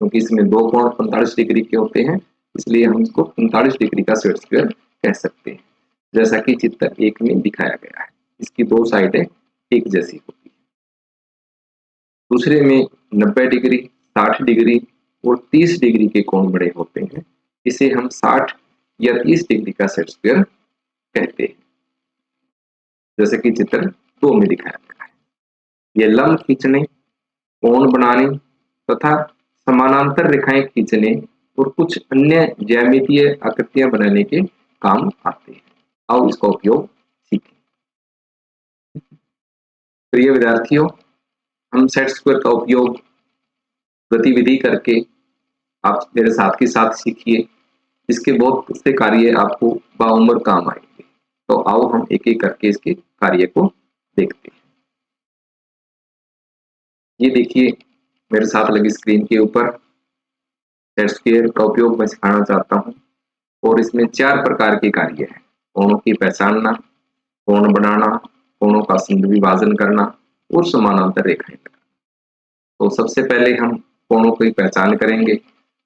Speaker 1: क्योंकि इसमें 2 कोण 45 डिग्री के होते हैं, इसलिए हम इसको 45 डिग्री का सेट स्क्वायर कह सकते हैं। जैसा कि चित्र 1 में दिखाया गया है, इसकी 2 साइडें एक जैसी होती है। दूसरे में 90 डिग्री, 60 डिग्री और 30 डिग्री के कोण बड़े होते हैं, इसे हम 60 या 30 डिग्री का सेट स्क्वायर कहते हैं, जैसे कि चित्र 2 में दिखाया गया है। ये लंब खींचने, कोण बनाने तथा समानांतर रेखाएं खींचने और कुछ अन्य ज्यामितीय आकृतियां बनाने के काम आते हैं। आओ इसका उपयोग सीखें। प्रिय विद्यार्थियों, हम सेट स्क्वायर का उपयोग गतिविधि करके आप मेरे साथ के साथ सीखिए। इसके बहुत से कार्य आपको बाउम्र काम आएंगे। तो आओ हम एक एक करके इसके कार्य को देखते हैं। ये देखिए मेरे साथ लगी स्क्रीन के ऊपर सेट स्क्वायर का उपयोग मैं सिखाना चाहता हूँ और इसमें 4 प्रकार के कार्य हैं। कोणों की पहचानना, कोण बनाना, कोणों का संधि विभाजन करना और समानांतर रेखाएं बनाना। तो सबसे पहले हम कोणों की पहचान करेंगे।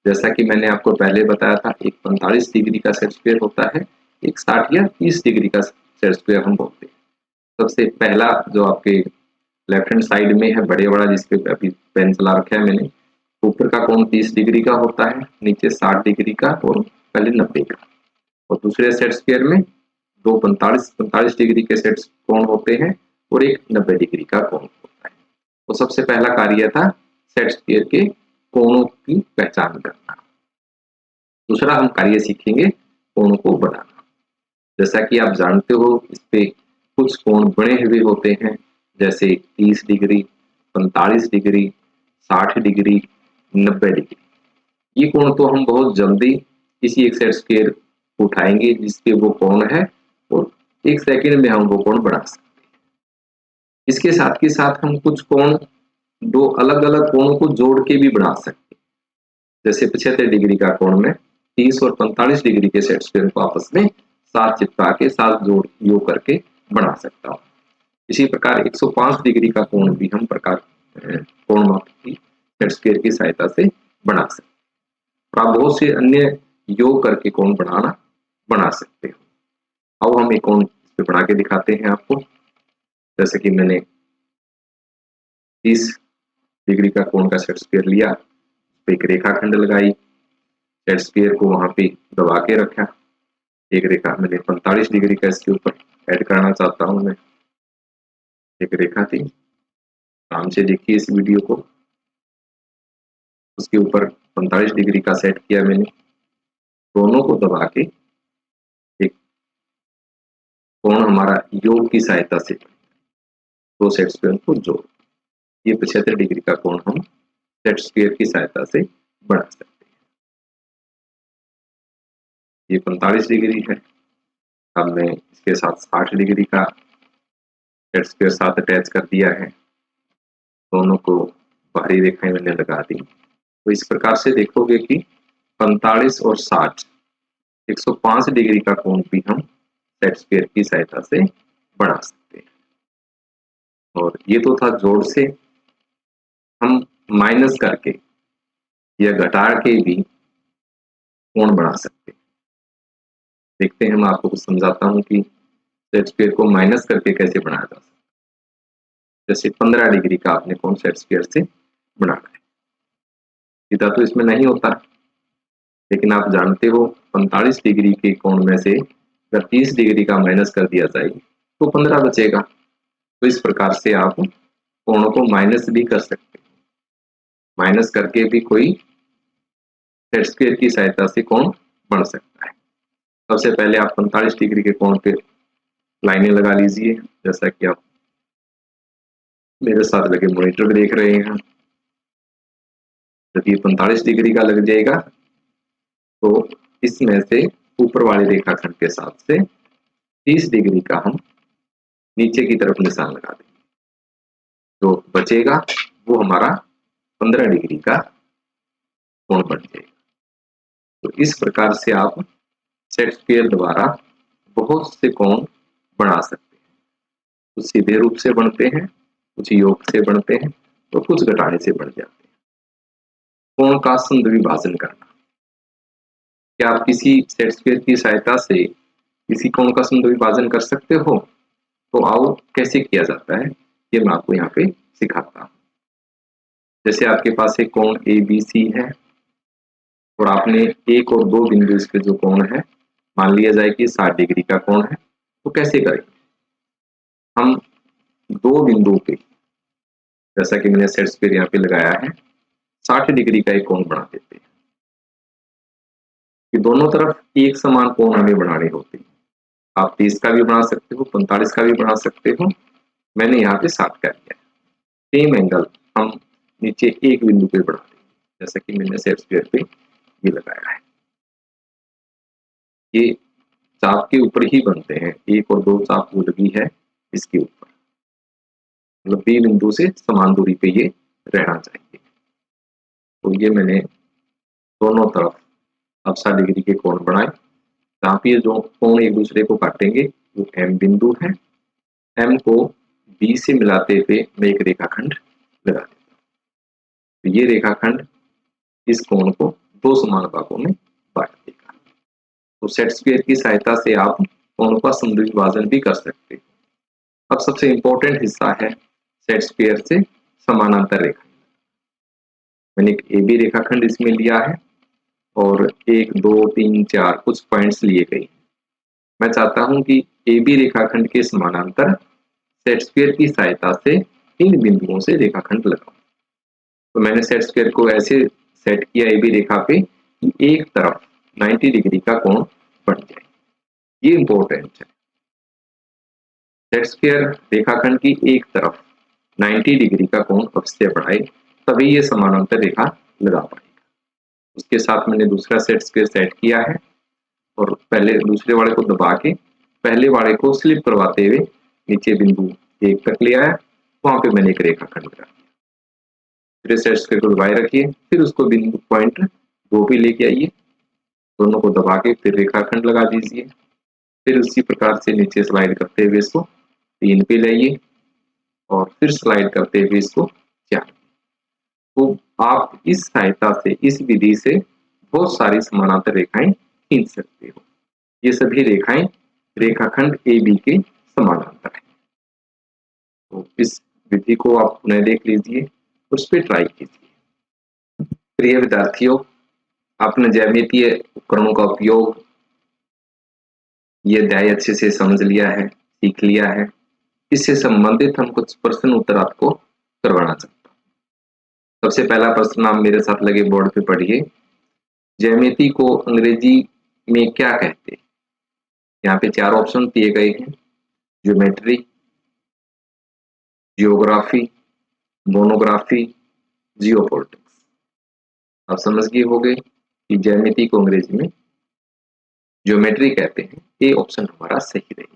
Speaker 1: जैसा कि मैंने आपको पहले बताया था, एक 45 डिग्री का सेट स्क्वायर होता है, एक 60 या 30 डिग्री का सेट स्क्वायर हम बोलते हैं। सबसे पहला जो आपके लेफ्ट हैंड साइड में है बड़े वाला, जिसपे अभी पेन चला रखा है मैंने, ऊपर का कोण 30 डिग्री का होता है, नीचे 60 डिग्री का और पहले 90 का। और दूसरे सेट स्क्वायर में 2 45 डिग्री के सेट कोण होते हैं और एक 90 डिग्री का कोण होता है। तो सबसे पहला कार्य था सेट स्क्वायर के कोणों की पहचान करना। दूसरा हम कार्य सीखेंगे कोणों को बनाना। जैसा कि आप जानते हो, इस पे कुछ कोण बने हुए होते हैं, जैसे 30 डिग्री, 45 डिग्री, 60 डिग्री, 90 डिग्री। ये कोण तो हम बहुत जल्दी किसी एक सेट स्क्वायर को उठाएंगे जिसके वो कोण है और 1 सेकंड में हम वो कोण बना सकते हैं। इसके साथ ही साथ हम कुछ कोण 2 अलग अलग कोणों को जोड़ के भी बना सकते हैं। जैसे 75 डिग्री का कोण में 30 और 45 डिग्री के सेट स्क्वायर को आपस में साथ चिपका के साथ जोड़ योग करके बना सकता हूँ। इसी प्रकार 105 डिग्री का कोण भी हम कोण माप की सेट स्क्वायर की सहायता से बना सकते हैं। आप बहुत से अन्य योग करके कोण बना सकते हो। अब हम एक कोण इस पे बना के दिखाते हैं आपको। जैसे कि मैंने 30 डिग्री का कोण का सेट स्क्वायर लिया, एक रेखाखंड लगाई, सेट स्क्वायर को वहां पे दबा के रखा, एक रेखा मैंने 45 डिग्री का इसके ऊपर ऐड करना चाहता हूं मैं, एक रेखा थी, आराम से देखिए इस वीडियो को, उसके ऊपर 45 डिग्री का सेट किया मैंने, दोनों को दबा के एक कोण हमारा योग की सहायता से दो सेट स्क्वायर को जोड़, ये 75 डिग्री का कोण हम सेट स्क्वायर की सहायता से बना सकते हैं। ये 45 डिग्री है, अब मैं इसके साथ 60 डिग्री का सेट स्क्वायर साथ अटैच कर दिया है, दोनों को बाहरी रेखाएं मैंने लगा दी। तो इस प्रकार से देखोगे कि 45 और 60 105 डिग्री का कोण भी हम सेट स्क्वायर की सहायता से बना सकते हैं। और ये तो था जोड़ से, हम माइनस करके या घटा के भी कोण बना सकते हैं। देखते हैं, मैं आपको कुछ समझाता हूं कि सेट स्क्वायर को माइनस करके कैसे बनाया जा सकता है। जैसे 15 डिग्री का आपने कोण सेट स्क्वायर से बनाना है, सीधा तो इसमें नहीं होता, लेकिन आप जानते हो 45 डिग्री के कोण में से अगर 30 डिग्री का माइनस कर दिया जाए तो 15 बचेगा। तो इस प्रकार से आप कोणों को माइनस भी कर सकते हैं, माइनस करके भी कोई सेट स्क्वायर की सहायता से कोण बन सकता है। सबसे पहले आप 45 डिग्री के कोण पे लाइनें लगा लीजिए, जैसा कि आप मेरे साथ लगे मॉनिटर देख रहे हैं। जब ये 45 डिग्री का लग जाएगा तो इसमें से ऊपर वाले रेखाखंड के साथ से 30 डिग्री का हम नीचे की तरफ निशान लगा देंगे, जो बचेगा वो हमारा 15 डिग्री का कोण बन जाएगा। तो इस प्रकार से आप सेट स्क्वायर द्वारा बहुत से कोण बना सकते हैं। कुछ सीधे रूप से बनते हैं, कुछ योग से बनते हैं, तो कुछ घटाने से बन जाते हैं। कोण का संद्विभाजन करना, क्या आप किसी सेट स्क्वायर की सहायता से किसी कोण का संद्विभाजन कर सकते हो? तो आओ कैसे किया जाता है ये मैं आपको यहाँ पे सिखाता हूँ। जैसे आपके पास एक कोण ABC है और आपने एक और दो बिंदु इसके जो कोण है मान लिया जाए कि 60 डिग्री का कोण है, तो कैसे करेंगे? हम दो बिंदु पे, जैसा कि मैंने सेट स्क्वायर यहाँ पे लगाया है, 60 डिग्री का एक कोण बना देते हैं कि दोनों तरफ एक समान कोण हमें बनाने होते हैं। आप 30 का भी बना सकते हो, 45 का भी बना सकते हो, मैंने यहाँ पे 60 का किया है। सेम एंगल हम नीचे एक बिंदु पे बढ़ा देंगे, जैसा कि मैंने सेट स्क्वायर पे ये लगाया है। ये चाप के ऊपर ही बनते हैं, एक और दो चाप वो लगी है इसके ऊपर, मतलब बी बिंदु से समान दूरी पे ये रहना चाहिए। तो ये मैंने दोनों तरफ अब 60 डिग्री के कोण बनाए, जहाँ पे जो कोण एक दूसरे को काटेंगे वो एम बिंदु है, एम को बी से मिलाते हुए मैं एक रेखाखंड लगा देता हूँ। तो ये रेखाखंड इस कोण को दो समान भागों में बांट देगा। तो सेट स्क्वायर की सहायता से आप कोणों का संद्विभाजन भी कर सकते हैं। अब सबसे इंपॉर्टेंट हिस्सा है सेट स्क्वायर से समानांतर रेखा। मैंने एक ए बी रेखाखंड इसमें लिया है और 1 2 3 4 कुछ पॉइंट्स लिए गए। मैं चाहता हूं कि ए बी रेखाखंड के समानांतर सेट स्क्वायर की सहायता से इन बिंदुओं से रेखाखंड लगाऊं। तो मैंने सेट स्क्वायर को ऐसे सेट किया ए बी रेखा पे कि एक तरफ 90 डिग्री का कोण बन जाए। ये इंपॉर्टेंट है, सेट स्क्वायर रेखाखंड की एक तरफ 90 डिग्री का कोण अवश्य बढ़ाए, तभी ये समानांतर रेखा लगा पाएगा। उसके साथ मैंने दूसरा सेट स्क्वायर सेट किया है और पहले दूसरे वाले को दबा के पहले वाले को स्लिप करवाते हुए नीचे बिंदु 1 तक ले आया, वहां पे मैंने एक रेखाखंड लगा दिया। फिर सेट स्क्वायर को दबाए रखिए, फिर उसको बिंदु पॉइंट 2 पे लेके आइए, दोनों को दबा के फिर रेखाखंड लगा दीजिए, फिर उसी प्रकार से नीचे स्लाइड करते हुए इसको 3 पे लाइए और फिर स्लाइड करते हुए इसको 4। तो आप इस सहायता से, इस विधि से बहुत सारी समानांतर रेखाएं खींच सकते हो। ये सभी रेखाएं रेखाखंड ए बी के समानांतर है। तो इस विधि को आप पुनः देख लीजिए। उस पर ट्राई कीजिए। प्रिय विद्यार्थियों, आपने ज्यामितीय उपकरणों का उपयोग ये अध्याय अच्छे से समझ लिया है, सीख लिया है। इससे संबंधित हम कुछ प्रश्न उत्तर आपको करवाना चाहता हूँ। सबसे पहला प्रश्न आप मेरे साथ लगे बोर्ड पे पढ़िए। ज्यामिति को अंग्रेजी में क्या कहते हैं? यहाँ पे 4 ऑप्शन दिए गए हैं। Geometry, geography, monography, geopolitics. आप समझ गए होंगे कि ज्यामिति को अंग्रेजी में ज्योमेट्री कहते हैं। ये ऑप्शन हमारा सही रहेगा।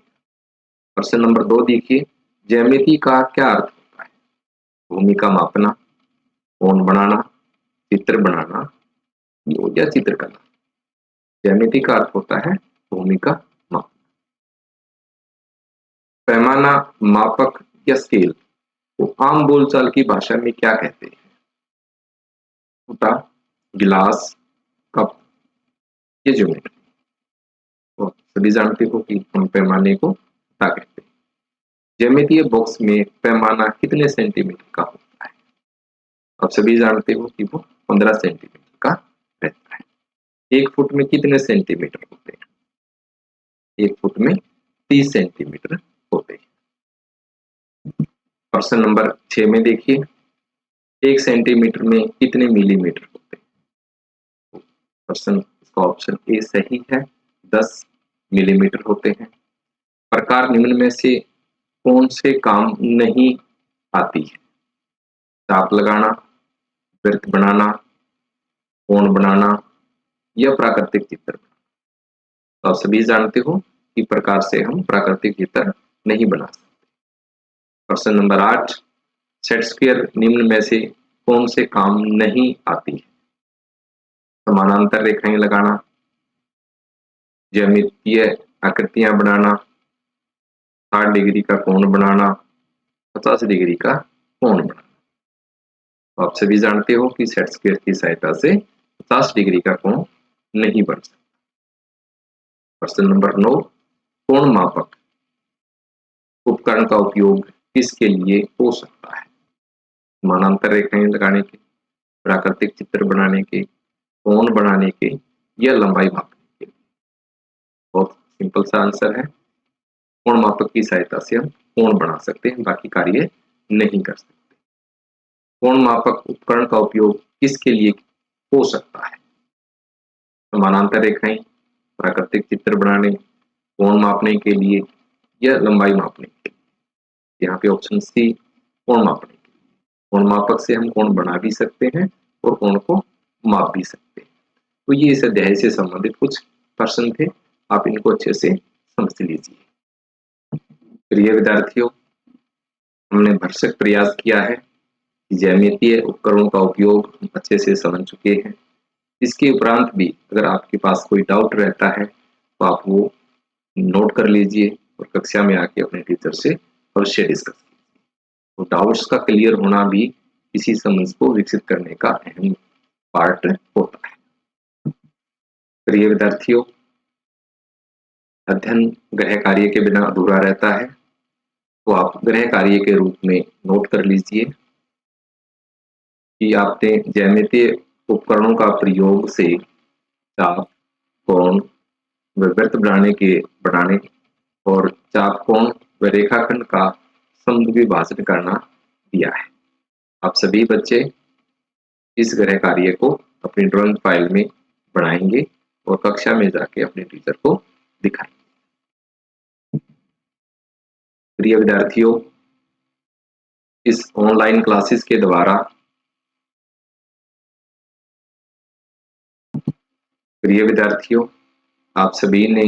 Speaker 1: प्रश्न नंबर 2 देखिए, ज्यामिति का क्या अर्थ होता है? भूमि का मापना, कोण बनाना, चित्र बनाना या चित्रकला। ज्यामिति का अर्थ होता है भूमि का मापना। पैमाना, मापक या स्केल को आम बोलचाल की भाषा में क्या कहते हैं? फुटा, गिलास, कप या ज्योमेट्री। तो सभी जानते हो कि हम पैमाने को फुटा कहते हैं। ज्यामितीय बॉक्स में पैमाना कितने सेंटीमीटर का होता है? आप सभी जानते हो कि वो 15 सेंटीमीटर का रहता है। 1 फुट में कितने सेंटीमीटर होते हैं? 1 फुट में 30 सेंटीमीटर होते हैं। प्रश्न नंबर 6 में देखिए, 1 सेंटीमीटर में कितने मिलीमीटर होते हैं? प्रश्न इसका ऑप्शन ए सही है, 10 मिलीमीटर होते हैं। प्रकार निम्न में से कौन से काम नहीं आती है? चाप लगाना, वृत्त बनाना, कोण बनाना या प्राकृतिक चित्र। तो आप सभी जानते हो कि प्रकार से हम प्राकृतिक चित्र नहीं बना सकते। प्रश्न नंबर 8, सेट स्क्वायर निम्न में से कौन से काम नहीं आती है? समानांतर रेखाएं लगाना, ज्यामितीय आकृतियां बनाना, 60 डिग्री का कोण बनाना, 50 डिग्री का कोण बनाना। तो आप सभी जानते हो कि सेट स्क्वायर की सहायता से 50 डिग्री का कोण नहीं बन सकता। प्रश्न नंबर 9, कोण मापक उपकरण का उपयोग किसके लिए हो सकता है? समानांतर रेखाएं लगाने के, प्राकृतिक चित्र बनाने के, कोण बनाने के या लंबाई मापने के लिए। बहुत सिंपल सा आंसर है, कोण मापक की सहायता से हम कोण बना सकते हैं, बाकी कार्य नहीं कर सकते। कोण मापक उपकरण का उपयोग किसके लिए हो सकता है? समानांतर रेखाएं, प्राकृतिक चित्र बनाने, कोण मापने के लिए या लंबाई मापने के लिए। यहाँ पे ऑप्शन सी, कोण मापने के लिए। कोण मापक से हम कोण बना भी सकते हैं और कोण को माप भी सकते हैं। तो ये इस अध्याय से संबंधित कुछ प्रश्न थे, आप इनको अच्छे से समझ लीजिए। प्रिय विद्यार्थियों, हमने भरसक प्रयास किया है कि ज्यामितीय उपकरणों का उपयोग अच्छे से समझ चुके हैं। इसके उपरांत भी अगर आपके पास कोई डाउट रहता है तो आप वो नोट कर लीजिए और कक्षा में आके अपने टीचर से अवश्य डिस्कस कीजिए। तो डाउट्स का क्लियर होना भी इसी समझ को विकसित करने का अहम पार्ट होता है। प्रिय विद्यार्थियों, अध्ययन गृह कार्य के बिना अधूरा रहता है, तो आप गृह कार्य के रूप में नोट कर लीजिए कि आपने ज्यामितीय उपकरणों का प्रयोग से चाप, कोण व वृत्त बनाने और चाप, कोण व रेखाखंड का समद्विभाजन करना दिया है। आप सभी बच्चे इस गृह कार्य को अपनी ड्राइंग फाइल में बनाएंगे और कक्षा में जाके अपने टीचर को दिखाएंगे। प्रिय विद्यार्थियों, इस ऑनलाइन क्लासेस के द्वारा आप सभी ने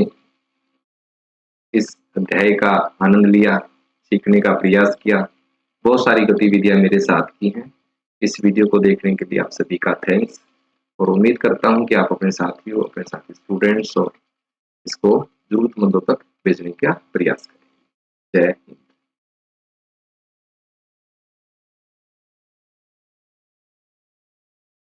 Speaker 1: इस अध्याय का आनंद लिया, सीखने का प्रयास किया, बहुत सारी गतिविधियां मेरे साथ की हैं। इस वीडियो को देखने के लिए आप सभी का थैंक्स, और उम्मीद करता हूं कि आप अपने साथियों, अपने साथी स्टूडेंट्स और इसको जरूरतमंदों तक भेजने का प्रयास करें। जय हिंद।